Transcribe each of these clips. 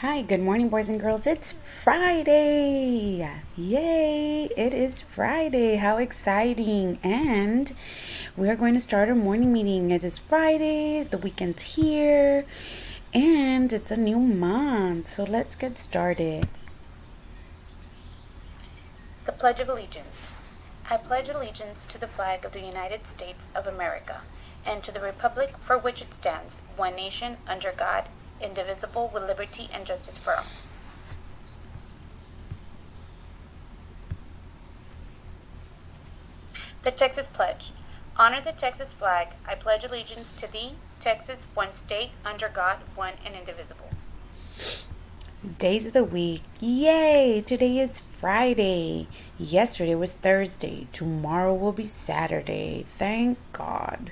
Hi, good morning, boys and girls. It's Friday. Yay! It is Friday. How exciting! And we are going to start our morning meeting. It is Friday, the weekend's here, and it's a new month. So let's get started. The Pledge of Allegiance. I pledge allegiance to the flag of the United States of America and to the republic for which it stands, one nation, under God, indivisible, with liberty and justice for all. The Texas Pledge. Honor the Texas flag. I pledge allegiance to thee, Texas, one state, under God, one and indivisible. Days of the week. Yay! Today is Friday. Yesterday was Thursday. Tomorrow will be Saturday. Thank God.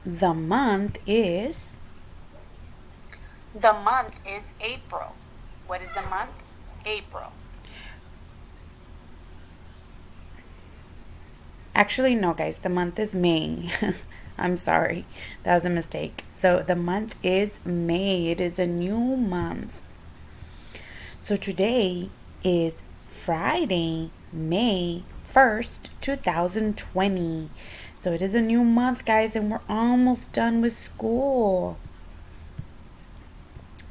The month is The month is April. What is the month? April. Actually, no, guys, the month is May. I'm sorry, that was a mistake. So, the month is May. It is a new month. So, today is Friday, May 1st, 2020. So, it is a new month, guys, and we're almost done with school.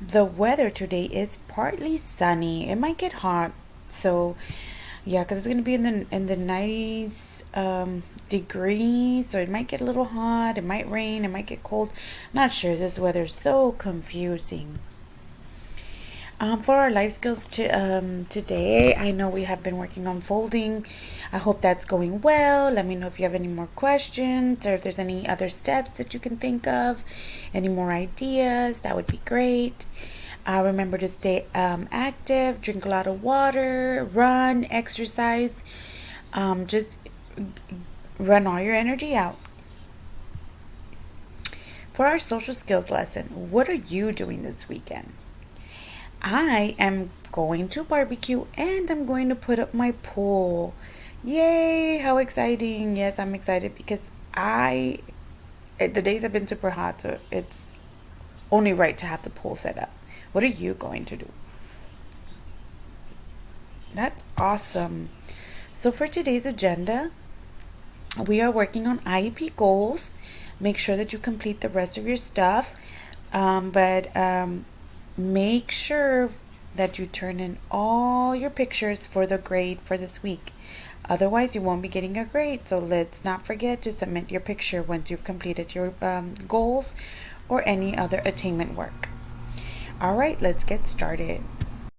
The weather today is partly sunny. It might get hot. So, yeah, because it's gonna be in the 90s degrees, so it might get a little hot. It might rain. It might get cold. Not sure. This weather's so confusing. For our life skills today, I know we have been working on folding. I hope that's going well. Let me know if you have any more questions or if there's any other steps that you can think of, any more ideas. That would be great. Remember to stay active, drink a lot of water, run, exercise. Just run all your energy out. For our social skills lesson, what are you doing this weekend? I am going to barbecue and I'm going to put up my pool. Yay, how exciting. Yes, I'm excited because the days have been super hot, so it's only right to have the pool set up. What are you going to do? That's awesome. So for today's agenda, we are working on IEP goals. Make sure that you complete the rest of your stuff, but make sure that you turn in all your pictures for the grade for this week. Otherwise, you won't be getting a grade. So let's not forget to submit your picture once you've completed your goals or any other attainment work. All right, let's get started.